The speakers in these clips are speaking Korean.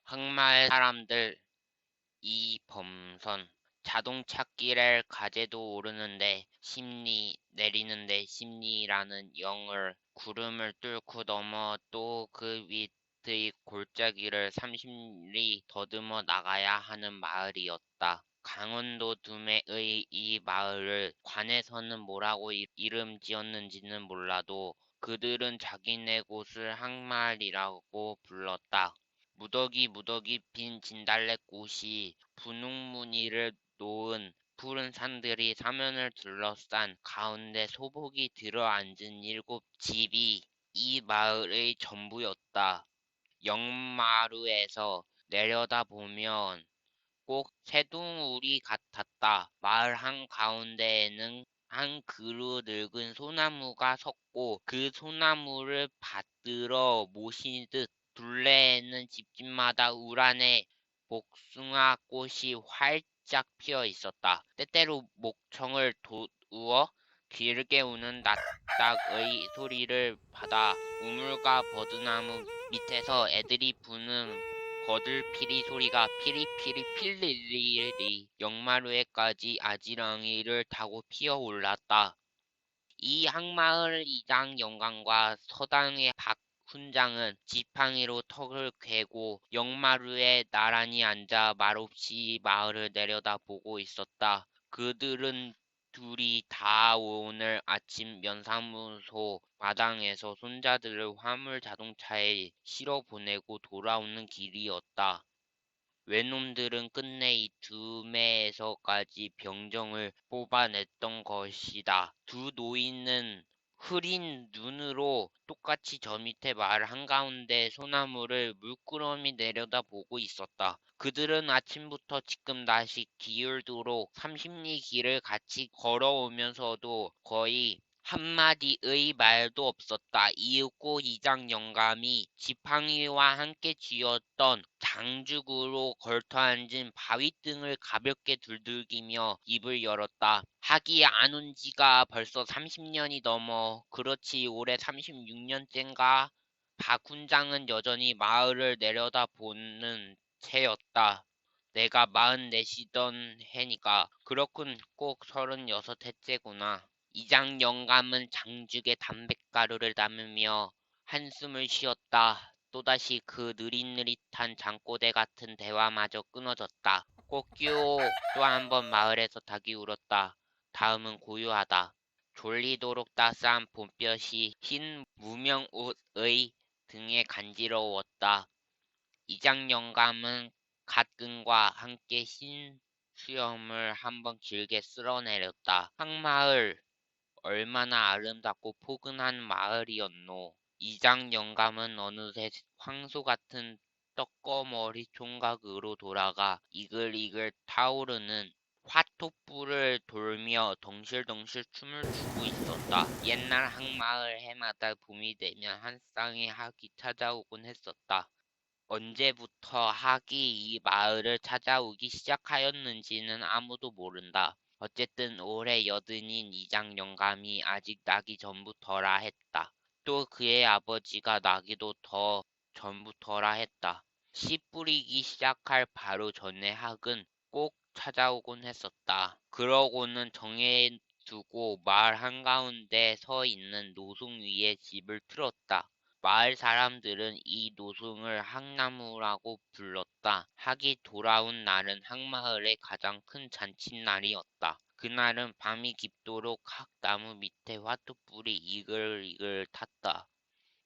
흑마을 사람들 이범선 자동찾기를 가제도 오르는데 심리 내리는데 심리라는 영을 구름을 뚫고 넘어 또 그 밑의 골짜기를 30리 더듬어 나가야 하는 마을이었다. 강원도 두매의 이 마을을 관에서는 뭐라고 이름 지었는지는 몰라도 그들은 자기네 곳을 항마을이라고 불렀다. 무더기 핀 진달래꽃이 분홍무늬를 놓은 푸른 산들이 사면을 둘러싼 가운데 소복이 들어앉은 7집이 이 마을의 전부였다. 영마루에서 내려다보면 꼭 새둥우리 같았다. 마을 한가운데에는 한 그루 늙은 소나무가 섰고 그 소나무를 받들어 모시듯 둘레에는 집집마다 울 안에 복숭아 꽃이 활짝 피어 있었다. 때때로 목청을 돋우어 길게 우는 낫닥의 소리를 받아 우물가 버드나무 밑에서 애들이 부는 거들피리 소리가 피리피리 필리리리 역마루에까지 아지랑이를 타고 피어올랐다. 이 항마을 이장 영감과 서당의 박 훈장은 지팡이로 턱을 괴고 역마루에 나란히 앉아 말없이 마을을 내려다보고 있었다. 그들은 둘이 다 오늘 아침 면사무소 마당에서 손자들을 화물 자동차에 실어 보내고 돌아오는 길이었다. 외놈들은 끝내 이 두매에서까지 병정을 뽑아냈던 것이다. 두 노인은 흐린 눈으로 똑같이 저 밑에 마을 한가운데 소나무를 물끄러미 내려다보고 있었다. 그들은 아침부터 지금 다시 기울도록 30리 길을 같이 걸어오면서도 거의 한마디의 말도 없었다. 이윽고 이장 영감이 지팡이와 함께 쥐었던 장죽으로 걸터앉은 바위등을 가볍게 두들기며 입을 열었다. 하기 안 온 지가 벌써 30년이 넘어. 그렇지, 올해 36년째인가? 박 훈장은 여전히 마을을 내려다보는 채였다. 내가 44이던 해니까. 그렇군, 꼭 36해째구나. 이장 영감은 장죽에 담뱃가루를 담으며 한숨을 쉬었다. 또다시 그 느릿느릿한 잠꼬대 같은 대화마저 끊어졌다. 꼬끼오 또 한 번 마을에서 닭이 울었다. 다음은 고요하다. 졸리도록 따스한 봄볕이 흰 무명옷의 등에 간지러웠다. 이장 영감은 갓근과 함께 흰 수염을 한번 길게 쓸어내렸다. 항마을 얼마나 아름답고 포근한 마을이었노. 이장 영감은 어느새 황소 같은 떡거머리 총각으로 돌아가 이글이글 타오르는 화토불을 돌며 덩실덩실 춤을 추고 있었다. 옛날 항마을 해마다 봄이 되면 한 쌍의 학이 찾아오곤 했었다. 언제부터 학이 이 마을을 찾아오기 시작하였는지는 아무도 모른다. 어쨌든 올해 여든인 이장 영감이 아직 나기 전부터라 했다. 또 그의 아버지가 나기도 더 전부터라 했다. 씨 뿌리기 시작할 바로 전에 학은 꼭 찾아오곤 했었다. 그러고는 정해두고 마을 한가운데 서 있는 노송 위에 집을 틀었다. 마을 사람들은 이 노송을 학나무라고 불렀다. 학이 돌아온 날은 학마을의 가장 큰 잔칫날이었다. 그날은 밤이 깊도록 학나무 밑에 화투불이 이글이글 탔다.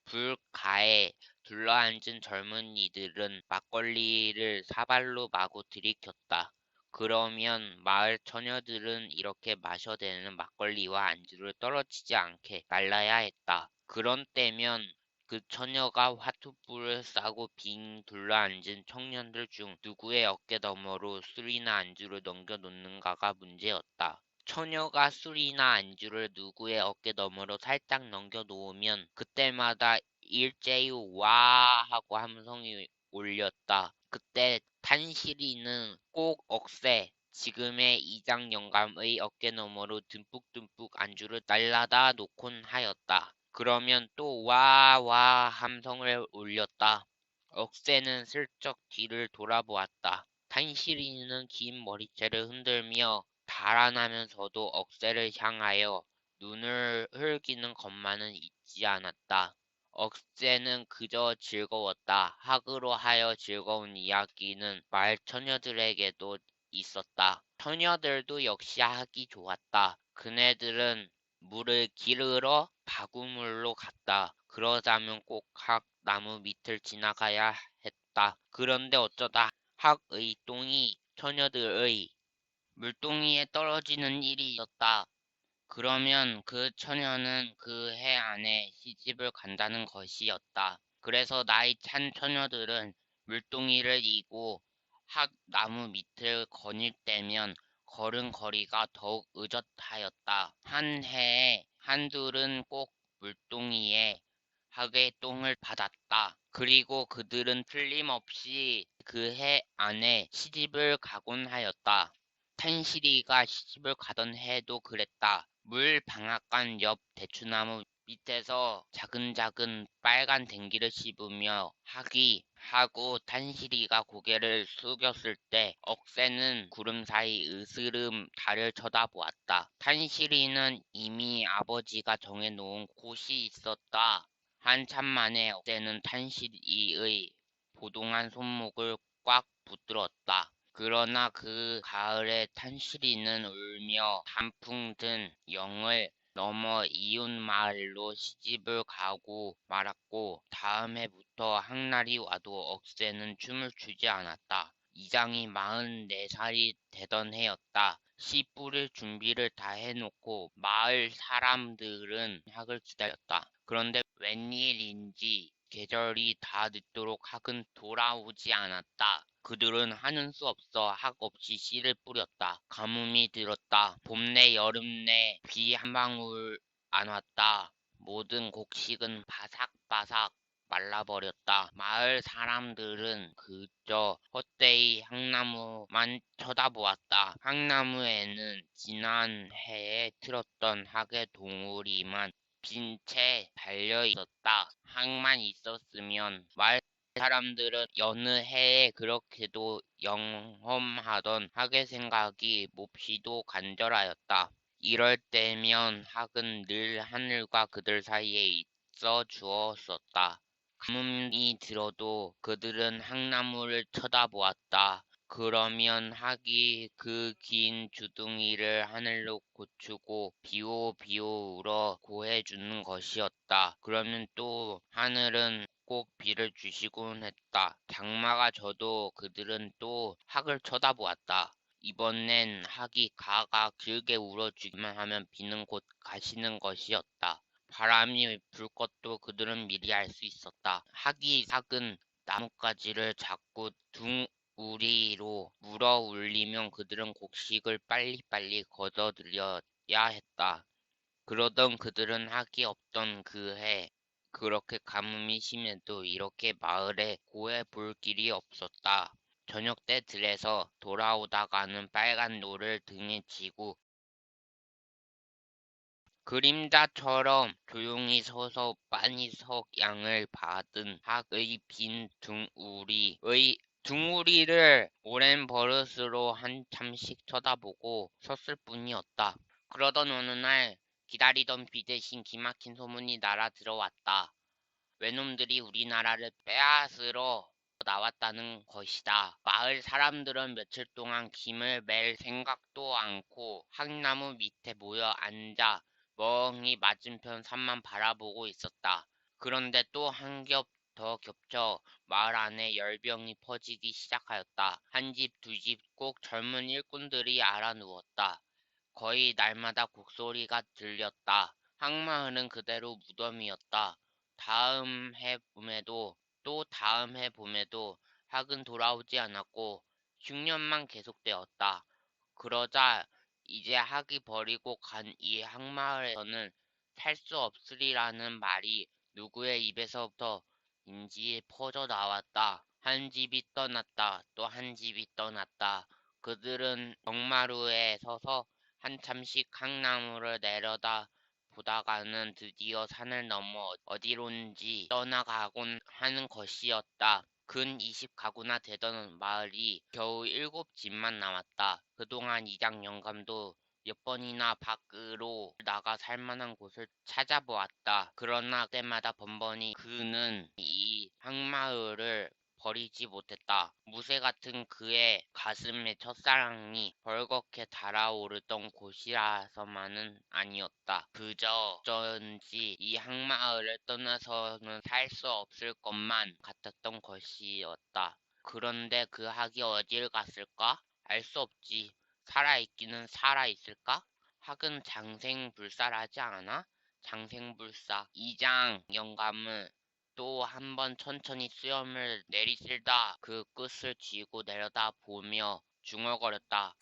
불가에 둘러앉은 젊은이들은 막걸리를 사발로 마구 들이켰다. 그러면 마을 처녀들은 이렇게 마셔대는 막걸리와 안주를 떨어지지 않게 말라야 했다. 그런 때면 그 처녀가 화투불을 싸고 빙 둘러앉은 청년들 중 누구의 어깨너머로 술이나 안주를 넘겨놓는가가 문제였다. 처녀가 술이나 안주를 누구의 어깨너머로 살짝 넘겨놓으면 그때마다 일제히 와 하고 함성이 울렸다. 그때 탄실이는 꼭 억새 지금의 이장 영감의 어깨너머로 듬뿍듬뿍 안주를 날라다 놓곤 하였다. 그러면 또 와 함성을 울렸다. 억새는 슬쩍 뒤를 돌아보았다. 탄실이는 긴 머리채를 흔들며 달아나면서도 억새를 향하여 눈을 흘기는 것만은 잊지 않았다. 억새는 그저 즐거웠다. 학으로 하여 즐거운 이야기는 말 처녀들에게도 있었다. 처녀들도 역시 학이 좋았다. 그네들은 물을 기르러 바구물로 갔다. 그러자면 꼭 학 나무 밑을 지나가야 했다. 그런데 어쩌다 학의 똥이 처녀들의 물동이에 떨어지는 일이 있었다. 그러면 그 처녀는 그 해 안에 시집을 간다는 것이었다. 그래서 나이 찬 처녀들은 물동이를 이고 학 나무 밑을 거닐 때면 걸음걸이가 더욱 의젓하였다. 한 해에 한둘은 꼭 물동이에 학의 똥을 받았다. 그리고 그들은 틀림없이 그 해 안에 시집을 가곤 하였다. 탄실이가 시집을 가던 해에도 그랬다. 물 방앗간 옆 대추나무 밑에서 자근자근 빨간 댕기를 씹으며 하기 하고 탄실이가 고개를 숙였을 때 억새는 구름 사이 으스름 달을 쳐다보았다. 탄실이는 이미 아버지가 정해놓은 곳이 있었다. 한참 만에 억새는 탄실이의 보동한 손목을 꽉 붙들었다. 그러나 그 가을에 탄실이는 울며 단풍 든 영을 넘어 이웃 마을로 시집을 가고 말았고 다음 해부터 한날이 와도 억새는 춤을 추지 않았다. 이장이 44살이 되던 해였다. 씨 뿌릴 준비를 다 해놓고 마을 사람들은 학을 기다렸다. 그런데 웬일인지 계절이 다 늦도록 학은 돌아오지 않았다. 그들은 하는 수 없어 학 없이 씨를 뿌렸다. 가뭄이 들었다. 봄 내 여름 내 비 한 방울 안 왔다. 모든 곡식은 바삭바삭 말라버렸다. 마을 사람들은 그저 헛되이 향나무만 쳐다보았다. 향나무에는 지난 해에 틀었던 학의 동우리만 빈 채 달려 있었다. 학만 있었으면 마을 사람들은 여느 해에 그렇게도 영험하던 학의 생각이 몹시도 간절하였다. 이럴 때면 학은 늘 하늘과 그들 사이에 있어 주었었다. 가뭄이 들어도 그들은 학나무를 쳐다보았다. 그러면 학이 그 긴 주둥이를 하늘로 고추고 비오 비오 울어 고해주는 것이었다. 그러면 또 하늘은 꼭 비를 주시곤 했다. 장마가 져도 그들은 또 학을 쳐다보았다. 이번엔 학이 가가 길게 울어주기만 하면 비는 곧 가시는 것이었다. 바람이 불 것도 그들은 미리 알 수 있었다. 학이 삭은 나뭇가지를 잡고 둥우리로 물어 울리면 그들은 곡식을 빨리빨리 걷어들여야 했다. 그러던 그들은 학이 없던 그 해, 그렇게 가뭄이 심해도 이렇게 마을에 고해 볼 길이 없었다. 저녁 때 들에서 돌아오다가는 빨간 노를 등에 지고 그림자처럼 조용히 서서 빠니석양을 받은 학의 빈 둥우리를 오랜 버릇으로 한참씩 쳐다보고 섰을 뿐이었다. 그러던 어느 날 기다리던 비 대신 기막힌 소문이 날아 들어왔다. 외놈들이 우리나라를 빼앗으러 나왔다는 것이다. 마을 사람들은 며칠 동안 김을 맬 생각도 않고 학나무 밑에 모여 앉아 멍히 맞은편 산만 바라보고 있었다. 그런데 또 한 겹 더 겹쳐 마을 안에 열병이 퍼지기 시작하였다. 한 집, 두 집 꼭 젊은 일꾼들이 알아누웠다. 거의 날마다 곡소리가 들렸다. 항마을은 그대로 무덤이었다. 다음 해 봄에도 또 다음 해 봄에도 학은 돌아오지 않았고 6년만 계속되었다. 그러자 이제 학이 버리고 간 이 항마을에서는 살 수 없으리라는 말이 누구의 입에서부터인지 퍼져 나왔다. 한 집이 떠났다. 또 한 집이 떠났다. 그들은 경마루에 서서 한참씩 항나무를 내려다 보다가는 드디어 산을 넘어 어디론지 떠나가곤 하는 것이었다. 근 20가구나 되던 마을이 겨우 7집만 남았다. 그동안 이장 영감도 몇 번이나 밖으로 나가 살만한 곳을 찾아보았다. 그러나 그때마다 번번이 그는 이 항마을을 버리지 못했다. 무쇠 같은 그의 가슴에 첫사랑이 벌겋게 달아오르던 곳이라서만은 아니었다. 그저 어쩐지 이 항마을을 떠나서는 살 수 없을 것만 같았던 것이었다. 그런데 그 학이 어딜 갔을까? 알 수 없지. 살아있기는 살아있을까? 학은 장생불사라지 않아? 장생불사. 이장 영감은 또 한 번 천천히 수염을 내리쓸다 그 끝을 쥐고 내려다 보며 중얼거렸다.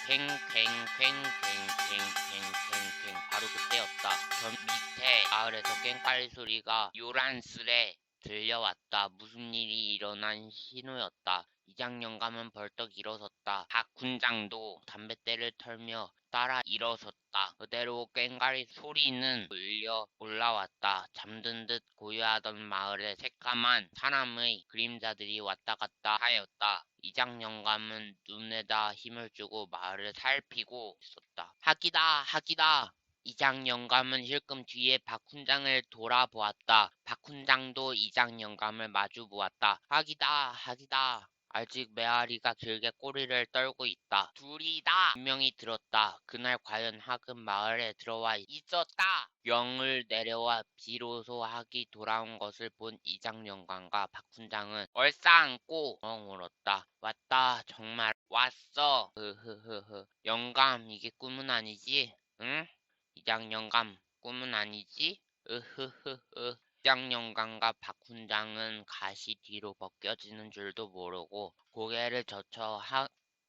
괭괭괭괭괭괭괭 바로 그때였다. 저 밑에 마을에서 꽹과리 소리가 요란스레 들려왔다. 무슨 일이 일어난 신호였다. 이장 영감은 벌떡 일어섰다. 박 군장도 담뱃대를 털며 따라 일어섰다. 그대로 꽹과리 소리는 울려 올라왔다. 잠든 듯 고요하던 마을에 새까만 사람의 그림자들이 왔다 갔다 하였다. 이장 영감은 눈에다 힘을 주고 마을을 살피고 있었다. 학이다, 학이다. 이장 영감은 힐끔 뒤에 박 훈장을 돌아보았다. 박 훈장도 이장 영감을 마주 보았다. 학이다, 학이다. 아직 메아리가 길게 꼬리를 떨고 있다. 둘이다! 분명히 들었다. 그날 과연 학은 마을에 들어와 있었다. 영을 내려와 비로소 학이 돌아온 것을 본 이장 영감과 박 훈장은 얼싸안고 울었다. 왔다. 정말 왔어. 흐흐흐흐. 영감, 이게 꿈은 아니지? 응? 이장 영감, 꿈은 아니지? 으흐흐흐. 이장 영감과 박 훈장은 가시 뒤로 벗겨지는 줄도 모르고 고개를 젖혀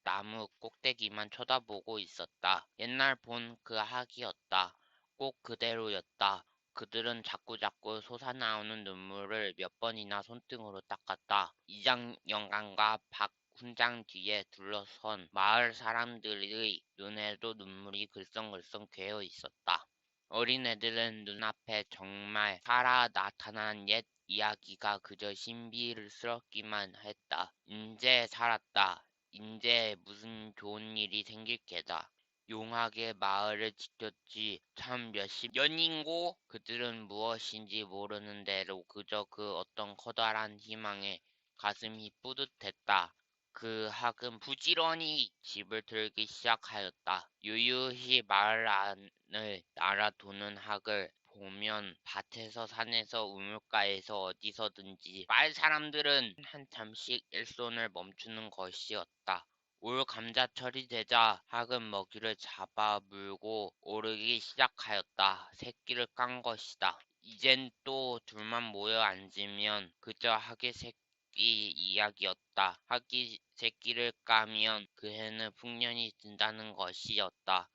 나무 꼭대기만 쳐다보고 있었다. 옛날 본 그 학이었다. 꼭 그대로였다. 그들은 자꾸자꾸 솟아나오는 눈물을 몇 번이나 손등으로 닦았다. 이장 영감과 박 훈장 뒤에 둘러선 마을 사람들의 눈에도 눈물이 글썽글썽 괴어 있었다. 어린애들은 눈앞에 정말 살아 나타난 옛 이야기가 그저 신비스럽기만 했다. 인제 살았다. 인제 무슨 좋은 일이 생길 게다. 용하게 마을을 지켰지 참 몇십 년인고 그들은 무엇인지 모르는 대로 그저 그 어떤 커다란 희망에 가슴이 뿌듯했다. 그 학은 부지런히 집을 들기 시작하였다. 유유히 마을 안을 날아도는 학을 보면 밭에서 산에서 우물가에서 어디서든지 마을 사람들은 한참씩 일손을 멈추는 것이었다. 올 감자철이 되자 학은 먹이를 잡아 물고 오르기 시작하였다. 새끼를 깐 것이다. 이젠 또 둘만 모여 앉으면 그저 학의 새끼 이야기였다. 학이 새끼를 까면 그 해는 풍년이 든다는 것이었다.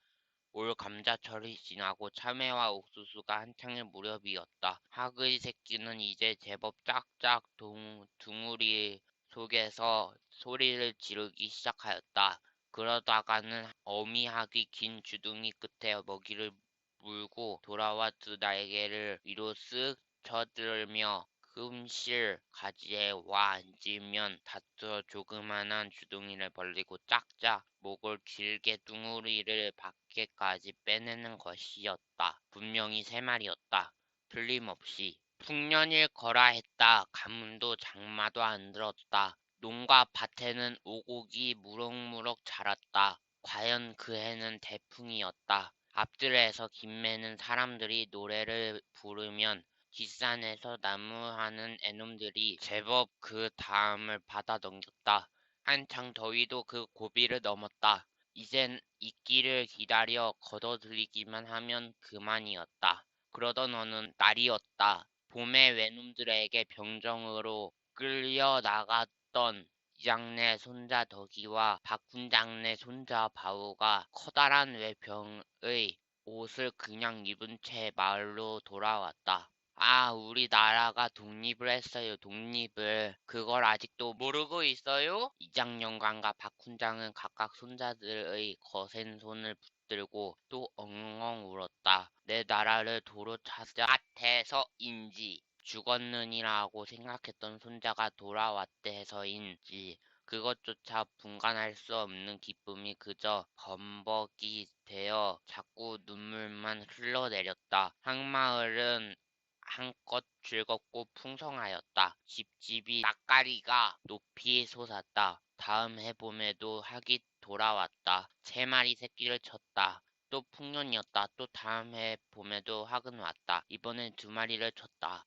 올 감자철이 지나고 참외와 옥수수가 한창일 무렵이었다. 학의 새끼는 이제 제법 짝짝 둥우리 속에서 소리를 지르기 시작하였다. 그러다가는 어미학이 긴 주둥이 끝에 먹이를 물고 돌아와 두 날개를 위로 쓱 쳐들며 금실 가지에 와 앉으면 다투어 조그만한 주둥이를 벌리고 짝짝 목을 길게 둥우리를 밖에까지 빼내는 것이었다. 분명히 세 마리였다. 틀림없이. 풍년일 거라 했다. 가뭄도 장마도 안 들었다. 농가 밭에는 오곡이 무럭무럭 자랐다. 과연 그 해는 태풍이었다. 앞뜰에서 김매는 사람들이 노래를 부르면 뒷산에서 나무하는 애놈들이 제법 그 다음을 받아 넘겼다. 한창 더위도 그 고비를 넘었다. 이젠 이끼를 기다려 걷어들이기만 하면 그만이었다. 그러던 어느 날이었다. 봄에 외놈들에게 병정으로 끌려나갔던 이장내 손자 덕이와 박훈장내 손자 바우가 커다란 외병의 옷을 그냥 입은 채 마을로 돌아왔다. 아, 우리나라가 독립을 했어요, 독립을. 그걸 아직도 모르고 있어요? 이장 영감과 박 훈장은 각각 손자들의 거센 손을 붙들고 또 엉엉 울었다. 내 나라를 도로 찾아 밭에서인지 죽었느니라고 생각했던 손자가 돌아왔대 해서인지 그것조차 분간할 수 없는 기쁨이 그저 범벅이 되어 자꾸 눈물만 흘러내렸다. 항마을은 한껏 즐겁고 풍성하였다. 집집이 따까리가 높이 솟았다. 다음 해 봄에도 학이 돌아왔다. 3마리 새끼를 쳤다. 또 풍년이었다. 또 다음 해 봄에도 학은 왔다. 이번엔 2마리를 쳤다.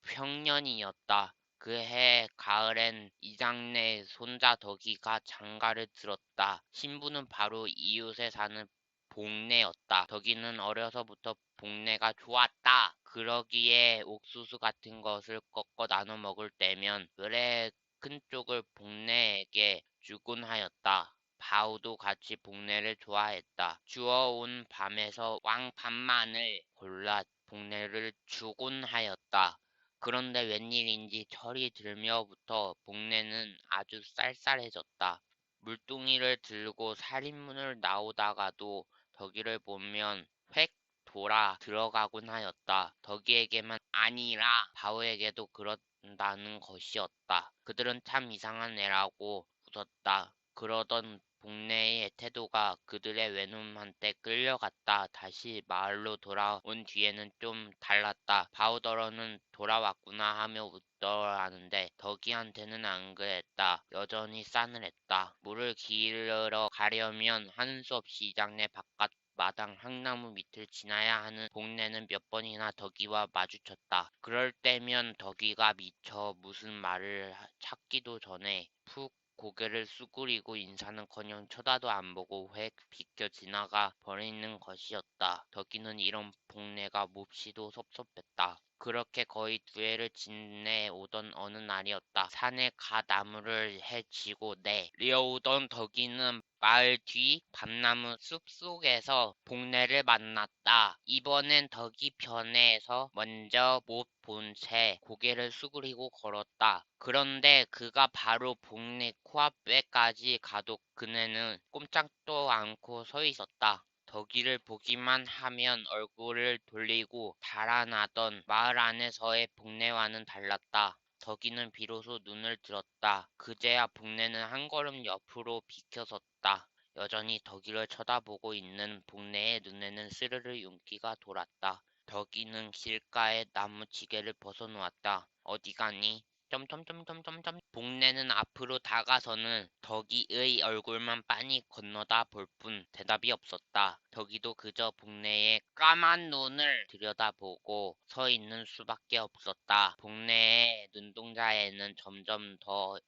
평년이었다. 그 해 가을엔 이장내 손자 덕이가 장가를 들었다. 신부는 바로 이웃에 사는 복내였다. 덕이는 어려서부터 복내가 좋았다. 그러기에 옥수수 같은 것을 꺾어 나눠 먹을 때면 그래 큰 쪽을 복내에게 주곤 하였다. 바우도 같이 복내를 좋아했다. 주워온 밤에서 왕밤만을 골라 복내를 주곤 하였다. 그런데 웬일인지 철이 들며부터 복내는 아주 쌀쌀해졌다. 물동이를 들고 살인문을 나오다가도 덕이를 보면 획 돌아 들어가곤 하였다. 덕이에게만 아니라 바오에게도 그런다는 것이었다. 그들은 참 이상한 애라고 웃었다. 그러던 복내의 태도가 그들의 외놈한테 끌려갔다. 다시 마을로 돌아온 뒤에는 좀 달랐다. 바우더러는 돌아왔구나 하며 웃더라는데 덕이한테는 안 그랬다. 여전히 싸늘했다. 물을 기르러 가려면 하는 수 없이 이장내 바깥 마당 항나무 밑을 지나야 하는 복내는 몇 번이나 덕이와 마주쳤다. 그럴 때면 덕이가 미처 무슨 말을 찾기도 전에 푹 고개를 수그리고 인사는커녕 쳐다도 안 보고 획 비껴 지나가 버리는 것이었다. 덕이는 이런 복내가 몹시도 섭섭했다. 그렇게 거의 2해를 지내오던 어느 날이었다. 산에 가 나무를 헤치고 내려오던 덕이는 마을 뒤 밤나무 숲속에서 복내를 만났다. 이번엔 덕이 편에서 먼저 못 본 채 고개를 수그리고 걸었다. 그런데 그가 바로 복내 코앞에까지 가도 그네는 꼼짝도 않고 서 있었다. 덕이를 보기만 하면 얼굴을 돌리고 달아나던 마을 안에서의 복내와는 달랐다. 덕이는 비로소 눈을 들었다. 그제야 복내는 한 걸음 옆으로 비켜섰다. 여전히 덕이를 쳐다보고 있는 복내의 눈에는 스르르 윤기가 돌았다. 덕이는 길가에 나무지게를 벗어놓았다. 어디 가니? 점점점점점점 복내는 앞으로 다가서는 덕이의 얼굴만 빤히 건너다 볼 뿐 대답이 없었다. 덕이도 그저 복내의 까만 눈을 들여다보고 서 있는 수밖에 없었다. 복내의 눈동자에는 점점 더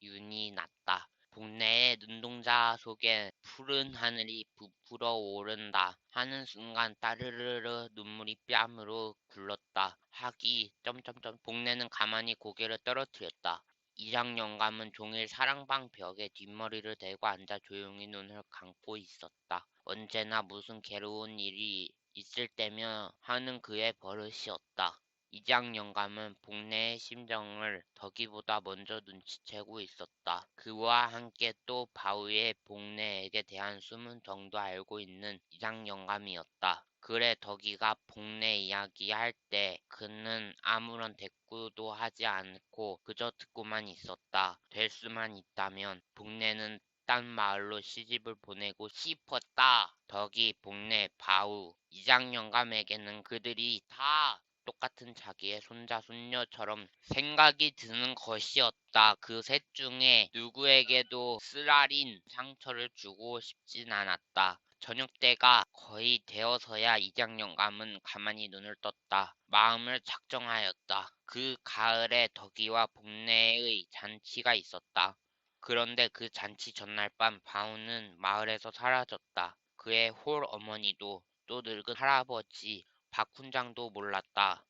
윤이 났다. 복내의 눈동자 속에 푸른 하늘이 부풀어 오른다 하는 순간 따르르르 눈물이 뺨으로 굴렀다. 학이 점점점 복내는 가만히 고개를 떨어뜨렸다. 이장 영감은 종일 사랑방 벽에 뒷머리를 대고 앉아 조용히 눈을 감고 있었다. 언제나 무슨 괴로운 일이 있을 때면 하는 그의 버릇이었다. 이장 영감은 복내의 심정을 덕이보다 먼저 눈치채고 있었다. 그와 함께 또 바우의 복내에게 대한 숨은 정도 알고 있는 이장 영감이었다. 그래 덕이가 복내 이야기할 때 그는 아무런 대꾸도 하지 않고 그저 듣고만 있었다. 될 수만 있다면 복내는 딴 마을로 시집을 보내고 싶었다. 덕이, 복내, 바우, 이장 영감에게는 그들이 다 똑같은 자기의 손자 손녀처럼 생각이 드는 것이었다. 그 셋 중에 누구에게도 쓰라린 상처를 주고 싶진 않았다. 저녁때가 거의 되어서야 이장 영감은 가만히 눈을 떴다. 마음을 작정하였다. 그 가을에 덕이와 복내의 잔치가 있었다. 그런데 그 잔치 전날 밤 바우는 마을에서 사라졌다. 그의 홀 어머니도 또 늙은 할아버지 박훈장도 몰랐다.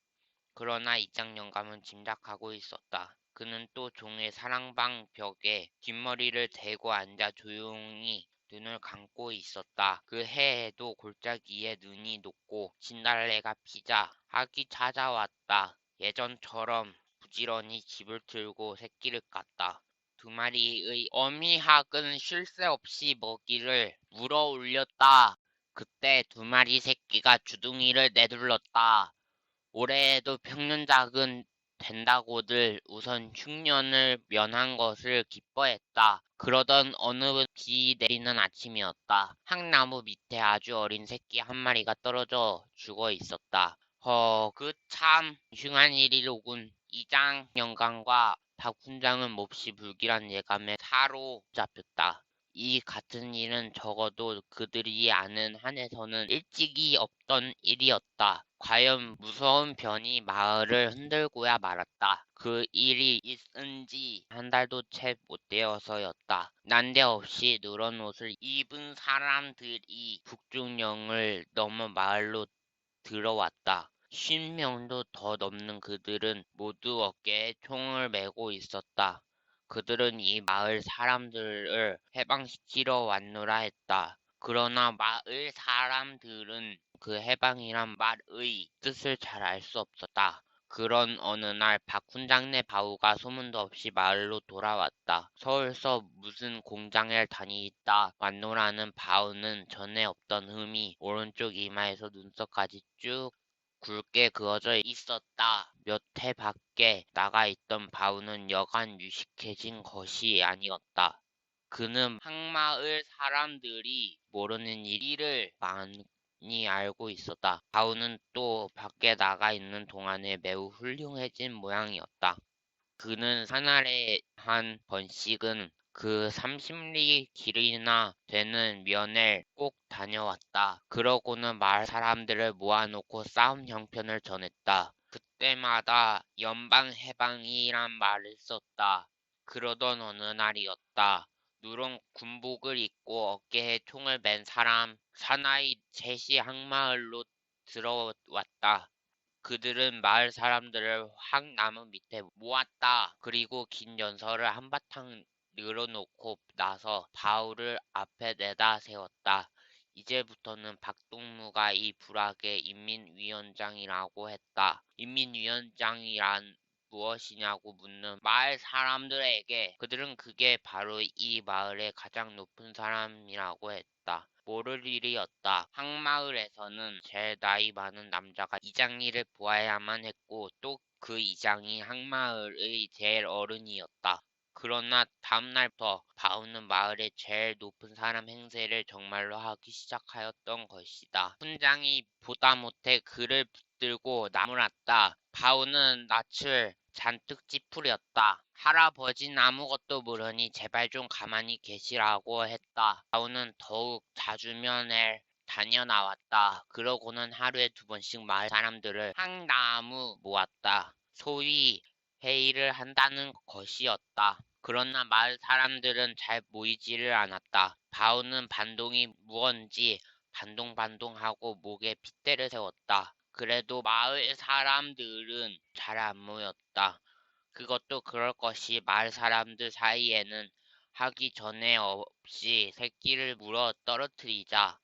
그러나 이장 영감은 짐작하고 있었다. 그는 또 종일 사랑방 벽에 뒷머리를 대고 앉아 조용히 눈을 감고 있었다. 그 해에도 골짜기에 눈이 녹고 진달래가 피자 학이 찾아왔다. 예전처럼 부지런히 집을 틀고 새끼를 깠다. 2마리의 어미학은 쉴 새 없이 먹이를 물어 올렸다. 그때 2마리 새끼가 주둥이를 내둘렀다. 올해에도 평년작은 된다고들 우선 흉년을 면한 것을 기뻐했다. 그러던 어느 비 내리는 아침이었다. 한 나무 밑에 아주 어린 새끼 한 마리가 떨어져 죽어 있었다. 그 참 흉한 일이로군. 이장 영감과 박 훈장은 몹시 불길한 예감에 사로잡혔다. 이 같은 일은 적어도 그들이 아는 한에서는 일찍이 없던 일이었다. 과연 무서운 변이 마을을 흔들고야 말았다. 그 일이 있은 지 한 달도 채 못 되어서였다. 난데없이 누런 옷을 입은 사람들이 북중령을 넘어 마을로 들어왔다. 50명도 더 넘는 그들은 모두 어깨에 총을 메고 있었다. 그들은 이 마을 사람들을 해방시키러 왔노라 했다. 그러나 마을 사람들은 그 해방이란 말의 뜻을 잘 알 수 없었다. 그런 어느 날 박 훈장네 바우가 소문도 없이 마을로 돌아왔다. 서울서 무슨 공장을 다니다 왔노라는 바우는 전에 없던 흠이 오른쪽 이마에서 눈썹까지 쭉 굵게 그어져 있었다. 몇 해 밖에 나가 있던 바우는 여간 유식해진 것이 아니었다. 그는 항마을 사람들이 모르는 일을 많이 알고 있었다. 바우는 또 밖에 나가 있는 동안에 매우 훌륭해진 모양이었다. 그는 사날에 한 번씩은 그 30리 길이나 되는 면을 꼭 다녀왔다. 그러고는 마을 사람들을 모아놓고 싸움 형편을 전했다. 그때마다 연방해방이란 말을 썼다. 그러던 어느 날이었다. 누런 군복을 입고 어깨에 총을 맨 사람 사나이 셋이 항마을로 들어왔다. 그들은 마을 사람들을 황나무 밑에 모았다. 그리고 긴 연설을 한바탕 늘어놓고 나서 바울을 앞에 내다 세웠다. 이제부터는 박동무가 이 부락의 인민위원장이라고 했다. 인민위원장이란 무엇이냐고 묻는 마을 사람들에게 그들은 그게 바로 이 마을의 가장 높은 사람이라고 했다. 모를 일이었다. 항마을에서는 제일 나이 많은 남자가 이장이를 보아야만 했고 또 그 이장이 항마을의 제일 어른이었다. 그러나 다음날부터 바우는 마을의 제일 높은 사람 행세를 정말로 하기 시작하였던 것이다. 훈장이 보다 못해 그를 붙들고 나무랐다. 바우는 낯을 잔뜩 찌푸렸다. 할아버진 아무것도 모르니 제발 좀 가만히 계시라고 했다. 바우는 더욱 자주 면회 다녀 나왔다. 그러고는 하루에 2번씩 마을 사람들을 한 나무 모았다. 소위 회의를 한다는 것이었다. 그러나 마을 사람들은 잘 모이지를 않았다. 바우는 반동이 무언지 반동반동하고 목에 핏대를 세웠다. 그래도 마을 사람들은 잘 안 모였다. 그것도 그럴 것이 마을 사람들 사이에는 하기 전에 없이 새끼를 물어 떨어뜨리자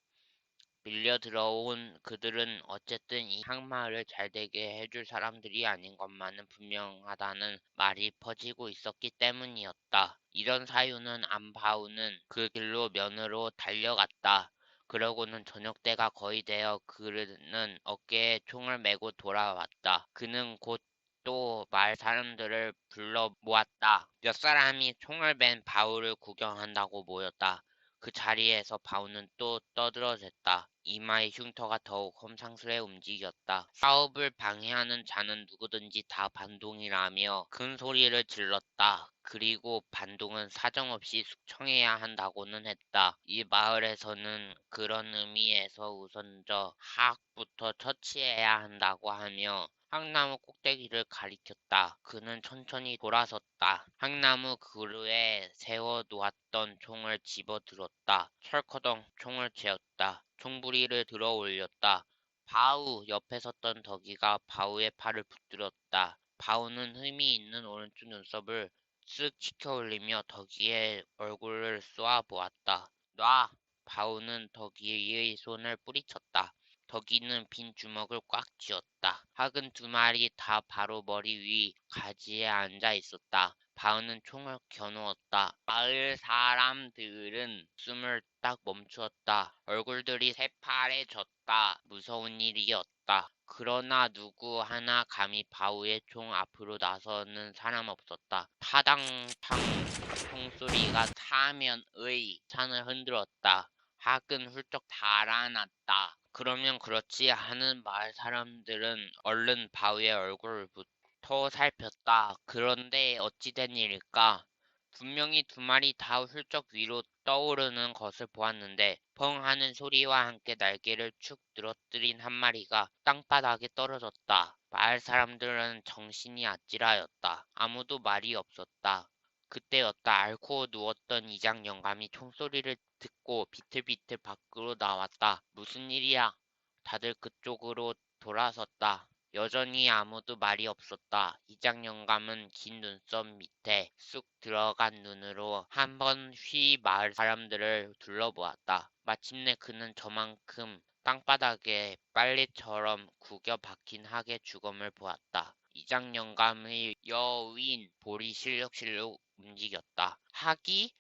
밀려 들어온 그들은 어쨌든 이 항마을을 잘되게 해줄 사람들이 아닌 것만은 분명하다는 말이 퍼지고 있었기 때문이었다. 이런 사유는 안바우는 그 길로 면으로 달려갔다. 그러고는 저녁때가 거의 되어 그는 어깨에 총을 메고 돌아왔다. 그는 곧 또 마을 사람들을 불러 모았다. 몇 사람이 총을 맨 바우를 구경한다고 모였다. 그 자리에서 바우는 또 떠들어댔다. 이마의 흉터가 더욱 험상스레 움직였다. 사업을 방해하는 자는 누구든지 다 반동이라며 큰 소리를 질렀다. 그리고 반동은 사정없이 숙청해야 한다고는 했다. 이 마을에서는 그런 의미에서 우선저 하악부터 처치해야 한다고 하며 향나무 꼭대기를 가리켰다. 그는 천천히 돌아섰다. 향나무 그루에 세워 놓았던 총을 집어 들었다. 철커덩 총을 쥐었다. 총부리를 들어 올렸다. 바우 옆에 섰던 덕이가 바우의 팔을 붙들었다. 바우는 흠이 있는 오른쪽 눈썹을 쓱 치켜 올리며 덕이의 얼굴을 쏘아 보았다. 놔! 바우는 덕이의 손을 뿌리쳤다. 덕이는 빈 주먹을 꽉 쥐었다. 학은 2마리 다 바로 머리 위 가지에 앉아 있었다. 바우는 총을 겨누었다. 마을 사람들은 숨을 딱 멈추었다. 얼굴들이 새파래졌다. 무서운 일이었다. 그러나 누구 하나 감히 바우의 총 앞으로 나서는 사람 없었다. 타당탕 총소리가 사면의 산을 흔들었다. 학은 훌쩍 달아났다. 그러면 그렇지 하는 마을 사람들은 얼른 바우의 얼굴부터 살폈다. 그런데 어찌된 일일까? 분명히 두 마리 다 훌쩍 위로 떠오르는 것을 보았는데 펑 하는 소리와 함께 날개를 축 늘어뜨린 한 마리가 땅바닥에 떨어졌다. 마을 사람들은 정신이 아찔하였다. 아무도 말이 없었다. 그때였다. 앓고 누웠던 이장 영감이 총소리를 듣고 비틀비틀 밖으로 나왔다. 무슨 일이야? 다들 그쪽으로 돌아섰다. 여전히 아무도 말이 없었다. 이장 영감은 긴 눈썹 밑에 쑥 들어간 눈으로 한 번 휘 마을 사람들을 둘러보았다. 마침내 그는 저만큼 땅바닥에 빨래처럼 구겨 박힌 학의 주검을 보았다. 이장 영감의 여윈 볼이 실룩실룩 움직였다. 학이?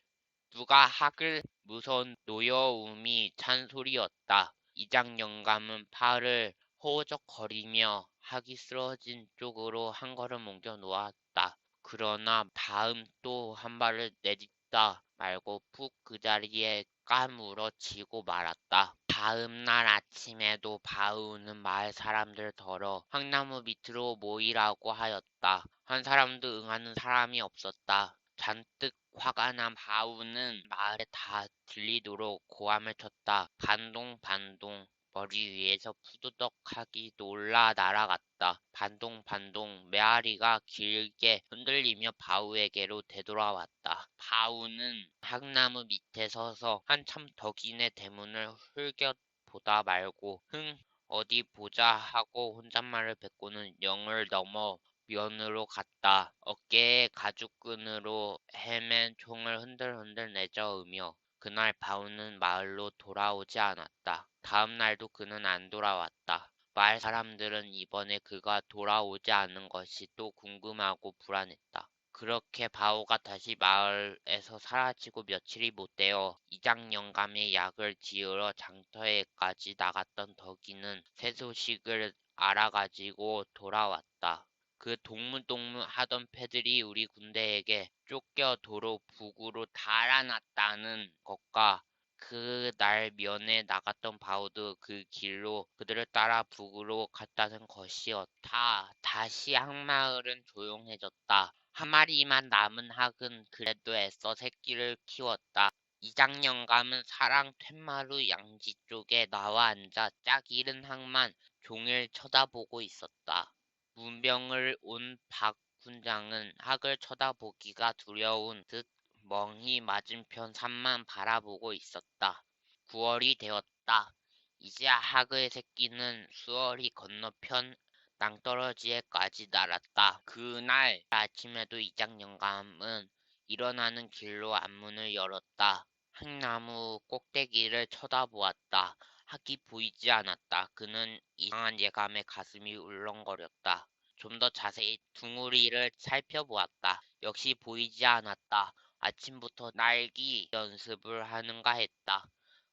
누가 학을? 무서운 노여움이 찬 소리였다. 이장 영감은 팔을 허우적거리며 학이 쓰러진 쪽으로 한 걸음 옮겨 놓았다. 그러나 다음 또 한 발을 내딛다 말고 푹 그 자리에 까무러치고 말았다. 다음 날 아침에도 바우는 마을 사람들 덜어 황나무 밑으로 모이라고 하였다. 한 사람도 응하는 사람이 없었다. 잔뜩 화가 난 바우는 마을에 다 들리도록 고함을 쳤다. 반동 반동. 머리 위에서 푸드덕하기 놀라 날아갔다. 반동 반동. 메아리가 길게 흔들리며 바우에게로 되돌아왔다. 바우는 학나무 밑에 서서 한참 덕이네 대문을 흘겨보다 말고 흥 어디 보자 하고 혼잣말을 뱉고는 영을 넘어 면으로 갔다. 어깨에 가죽끈으로 헤맨 총을 흔들흔들 내저으며 그날 바우는 마을로 돌아오지 않았다. 다음 날도 그는 안 돌아왔다. 마을 사람들은 이번에 그가 돌아오지 않은 것이 또 궁금하고 불안했다. 그렇게 바오가 다시 마을에서 사라지고 며칠이 못되어 이장 영감의 약을 지으러 장터에까지 나갔던 덕이는 새 소식을 알아가지고 돌아왔다. 그 동무동무 하던 패들이 우리 군대에게 쫓겨 도로 북으로 달아났다는 것과 그 날 면회 나갔던 바우도 그 길로 그들을 따라 북으로 갔다는 것이었다. 다시 항마을은 조용해졌다. 한 마리만 남은 학은 그래도 애써 새끼를 키웠다. 이장 영감은 사랑 툇마루 양지 쪽에 나와 앉아 짝 잃은 학만 종일 쳐다보고 있었다. 문병을 온 박 군장은 학을 쳐다보기가 두려운 듯 멍히 맞은편 산만 바라보고 있었다. 9월이 되었다. 이제 학의 새끼는 수월이 건너편 낭떠러지에까지 날았다. 그날 아침에도 이장 영감은 일어나는 길로 앞문을 열었다. 학나무 꼭대기를 쳐다보았다. 학이 보이지 않았다. 그는 이상한 예감에 가슴이 울렁거렸다. 좀 더 자세히 둥우리를 살펴보았다. 역시 보이지 않았다. 아침부터 날기 연습을 하는가 했다.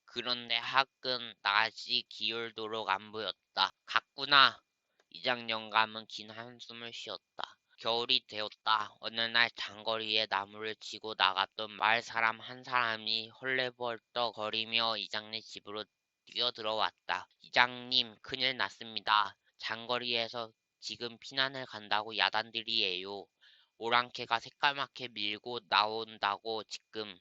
그런데 학은 낮이 기울도록 안 보였다. 갔구나. 이장 영감은 긴 한숨을 쉬었다. 겨울이 되었다. 어느 날 장거리에 나무를 지고 나갔던 마을 사람 한 사람이 헐레벌떡 거리며 이장네 집으로 뛰어들어왔다. 이장님, 큰일 났습니다. 장거리에서 지금 피난을 간다고 야단들이에요. 오랑캐가 새까맣게 밀고 나온다고 지금.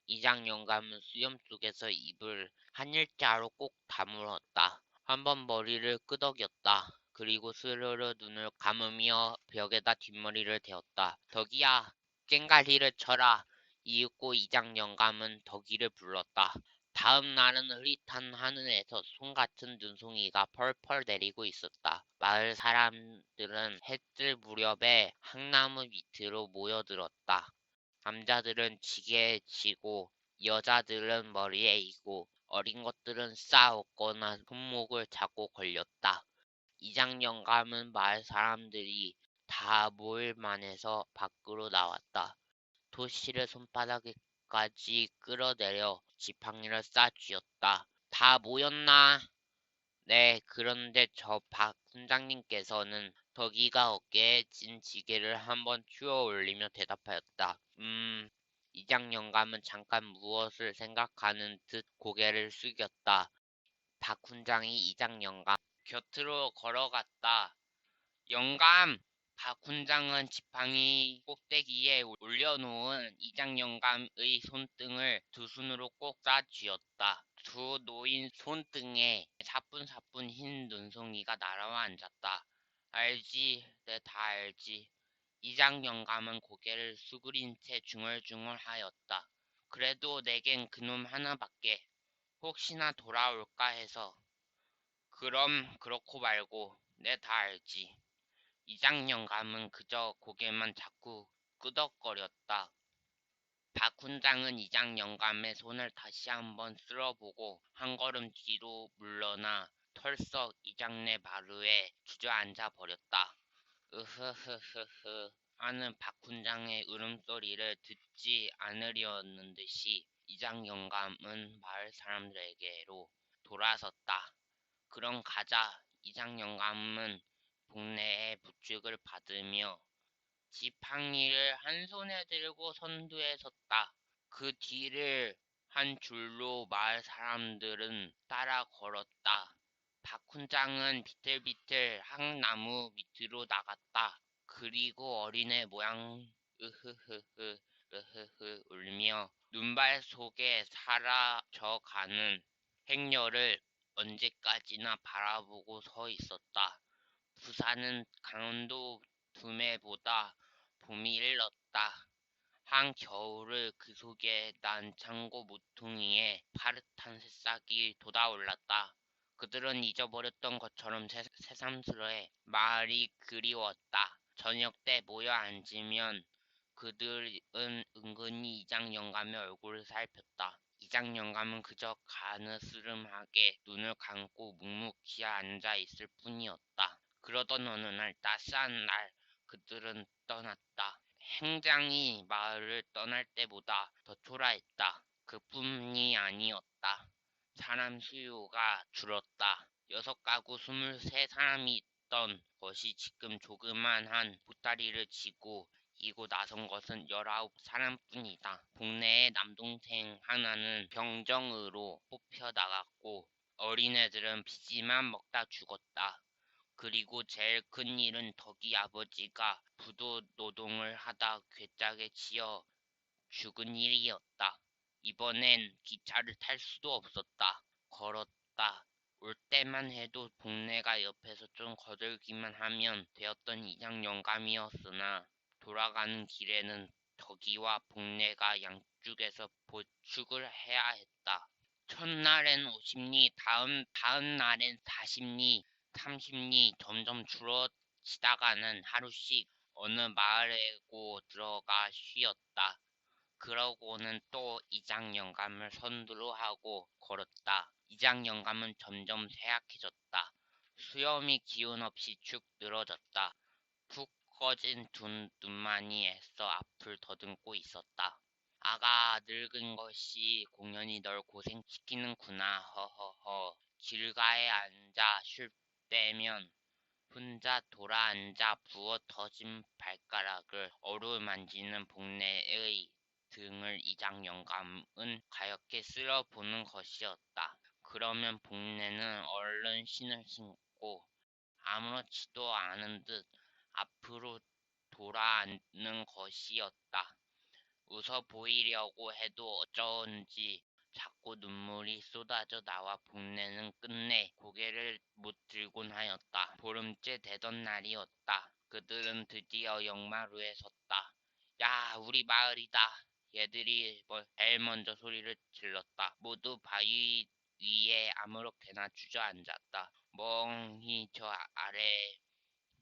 이장 영감은 수염 속에서 입을 한 일자로 꼭 다물었다. 한번 머리를 끄덕였다. 그리고 스르르 눈을 감으며 벽에다 뒷머리를 대었다. 덕이야, 꽹가리를 쳐라. 이윽고 이장 영감은 덕이를 불렀다. 다음 날은 흐릿한 하늘에서 솜같은 눈송이가 펄펄 내리고 있었다. 마을 사람들은 해뜰 무렵에 항나무 밑으로 모여들었다. 남자들은 지게에 지고 여자들은 머리에 이고 어린 것들은 싸웠거나 손목을 잡고 걸렸다. 이장 영감은 마을 사람들이 다 모일 만해서 밖으로 나왔다. 도시를 손바닥까지 끌어내려 지팡이를 싸 쥐었다. 다 모였나? 네, 그런데 저 박 훈장님께서는 덕이가 어깨에 찐 지게를 한번 휘어 올리며 대답하였다. 이장 영감은 잠깐 무엇을 생각하는 듯 고개를 숙였다. 박 훈장이 이장 영감 곁으로 걸어갔다. 영감! 박 훈장은 지팡이 꼭대기에 올려놓은 이장 영감의 손등을 두 손으로 꼭 싸쥐었다. 두 노인 손등에 사뿐사뿐 흰 눈송이가 날아와 앉았다. 알지, 내 다 알지. 이장 영감은 고개를 수그린 채 중얼중얼하였다. 그래도 내겐 그놈 하나밖에. 혹시나 돌아올까 해서. 그럼 그렇고 말고 내 다 알지. 이장 영감은 그저 고개만 자꾸 끄덕거렸다. 박 훈장은 이장 영감의 손을 다시 한번 쓸어보고 한 걸음 뒤로 물러나 털썩 이장내 마루에 주저앉아 버렸다. 으흐흐흐흐 하는 박 훈장의 울음소리를 듣지 않으려는 듯이 이장 영감은 마을 사람들에게로 돌아섰다. 그럼 가자. 이장 영감은 복내의 부축을 받으며 지팡이를 한 손에 들고 선두에 섰다. 그 뒤를 한 줄로 마을 사람들은 따라 걸었다. 박 훈장은 비틀비틀 항나무 밑으로 나갔다. 그리고 어린애 모양 으흐흐흐 으흐흐 울며 눈발 속에 사라져가는 행렬을 언제까지나 바라보고 서 있었다. 부산은 강원도 둠에보다 봄이 일렀다. 한겨울을 그 속에 난 창고 모퉁이에 파릇한 새싹이 돋아올랐다. 그들은 잊어버렸던 것처럼 새삼스레 마을이 그리웠다. 저녁 때 모여 앉으면 그들은 은근히 이장 영감의 얼굴을 살폈다. 이장 영감은 그저 가느스름하게 눈을 감고 묵묵히 앉아 있을 뿐이었다. 그러던 어느 날 따스한 날 그들은 떠났다. 행장이 마을을 떠날 때보다 더 초라했다. 그뿐이 아니었다. 사람 수요가 줄었다. 6가구 23사람이 있던 것이 지금 조그만한 보따리를 지고 이고 나선 것은 19사람뿐이다. 동네에 남동생 하나는 병정으로 뽑혀 나갔고 어린애들은 비지만 먹다 죽었다. 그리고 제일 큰 일은 덕이 아버지가 부도 노동을 하다 괴짝에 치여 죽은 일이었다. 이번엔 기차를 탈 수도 없었다. 걸었다. 올 때만 해도 복내가 옆에서 좀 거들기만 하면 되었던 이장 영감이었으나 돌아가는 길에는 덕이와 복내가 양쪽에서 보축을 해야 했다. 첫날엔 50리, 다음 날엔 40리, 30리 점점 줄어지다가는 하루씩 어느 마을에고 들어가 쉬었다. 그러고는 또 이장 영감을 선두로 하고 걸었다. 이장 영감은 점점 쇠약해졌다. 수염이 기운 없이 축 늘어졌다. 푹 꺼진 두 눈만이 애써 앞을 더듬고 있었다. 아가, 늙은 것이 공연히 널 고생시키는구나. 허허허. 길가에 앉아 쉴 때면 혼자 돌아앉아 부어 터진 발가락을 어루만지는 복내의 등을 이장 영감은 가엾게 쓸어보는 것이었다. 그러면 복내는 얼른 신을 신고 아무렇지도 않은 듯 앞으로 돌아앉는 것이었다. 웃어 보이려고 해도 어쩐지 자꾸 눈물이 쏟아져 나와 복내는 끝내 고개를 못 들곤 하였다. 보름째 되던 날이었다. 그들은 드디어 역마루에 섰다. 야, 우리 마을이다. 얘들이 제일 먼저 소리를 질렀다. 모두 바위 위에 아무렇게나 주저앉았다. 멍히 저 아래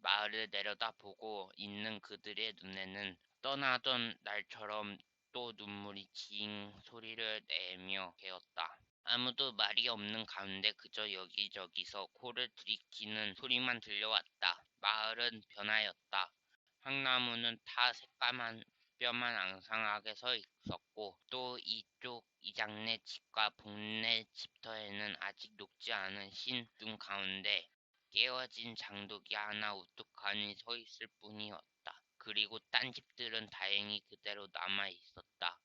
마을을 내려다보고 있는 그들의 눈에는 떠나던 날처럼 또 눈물이 징 소리를 내며 개었다. 아무도 말이 없는 가운데 그저 여기저기서 코를 들이키는 소리만 들려왔다. 마을은 변하였다. 황나무는 다 새까만 뼈만 앙상하게 서 있었고 또 이쪽 이장네 집과 북네 집터에는 아직 녹지 않은 흰 눈 가운데 깨어진 장독이 하나 우뚝하니 서 있을 뿐이었다. 그리고 딴 집들은 다행히 그대로 남아 있었다.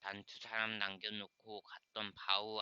단 2사람 남겨놓고 갔던 바우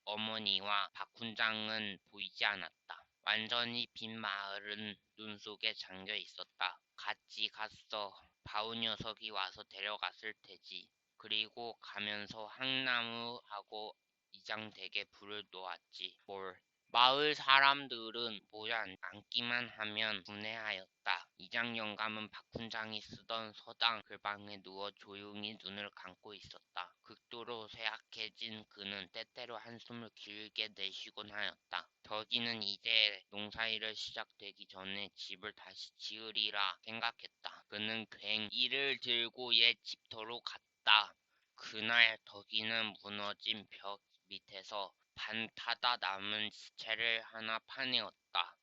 어머니와 박훈장은 보이지 않았다. 완전히 빈 마을은 눈 속에 잠겨 있었다. 같이 갔어. 바우 녀석이 와서 데려갔을 테지. 그리고 가면서 향나무하고 이장댁에 불을 놓았지. 뭘. 마을 사람들은 보지 않기만 하면 분해하였다. 이장 영감은 박훈장이 쓰던 서당 글방에 누워 조용히 눈을 감고 있었다. 극도로 쇠약해진 그는 때때로 한숨을 길게 내쉬곤 하였다. 덕이는 이제 농사일을 시작되기 전에 집을 다시 지으리라 생각했다. 그는 괭 이를 들고 옛 집터로 갔다. 그날 덕이는 무너진 벽 밑에서 반타다 남은 시체를 하나 파내었다.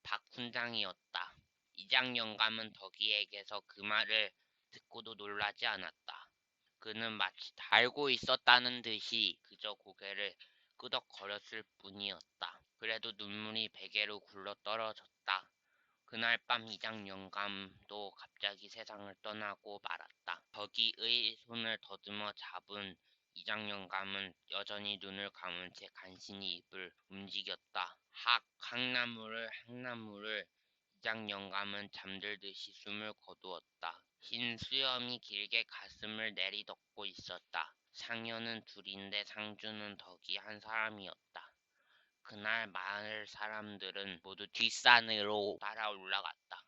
박훈장이었다. 이장 영감은 덕이에게서 그 말을 듣고도 놀라지 않았다. 그는 마치 다 알고 있었다는 듯이 그저 고개를 끄덕거렸을 뿐이었다. 그래도 눈물이 베개로 굴러 떨어졌다. 그날 밤 이장 영감도 갑자기 세상을 떠나고 말았다. 덕이의 손을 더듬어 잡은 이장 영감은 여전히 눈을 감은 채 간신히 입을 움직였다. 항나무를 이장 영감은 잠들듯이 숨을 거두었다. 흰 수염이 길게 가슴을 내리덮고 있었다. 상여는 둘인데 상주는 덕이 한 사람이었다. 그날 마을 사람들은 모두 뒷산으로 따라 올라갔다.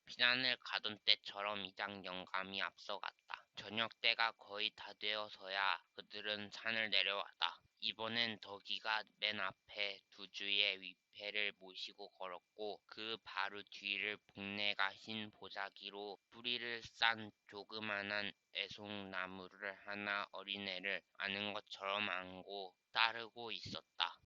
피난을 가던 때처럼 이장 영감이 앞서갔다. 저녁 때가 거의 다 되어서야 그들은 산을 내려왔다. 이번엔 덕이가 맨 앞에 두 주의 위패를 모시고 걸었고 그 바로 뒤를 북내가 흰 보자기로 뿌리를 싼 조그만한 애송나무를 하나 어린애를 아는 것처럼 안고 따르고 있었다.